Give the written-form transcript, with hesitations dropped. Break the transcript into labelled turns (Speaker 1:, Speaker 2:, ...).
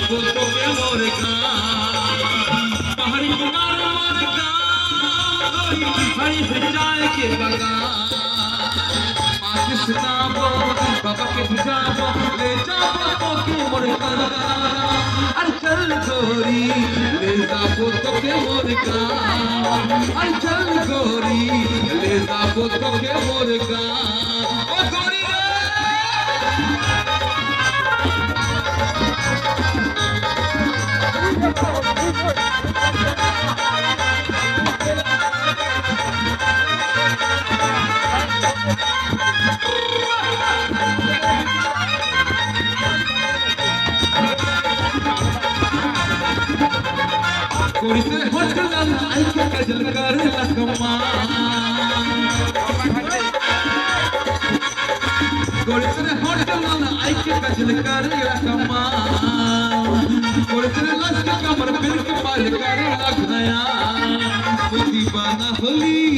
Speaker 1: जाबो तोके मोर गाँव पहाड़ी किनारे मोर गाँव गोरी हरी से जाए के बगान पाकिस्तान बाबा के जाबो ले जाबो तोके मोर गाँव अरे चल गोरी ले जाबो तोके मोर गाँव अरे चल गोरी ले जाबो तोके मोर गाँव ओ गोरी कोई से होटल आई के कजल कर लकमा कोई से होटल आई के कजल कर लकमा कोई से लस के कमर बिल के पाल कर लगया खुदी बना होली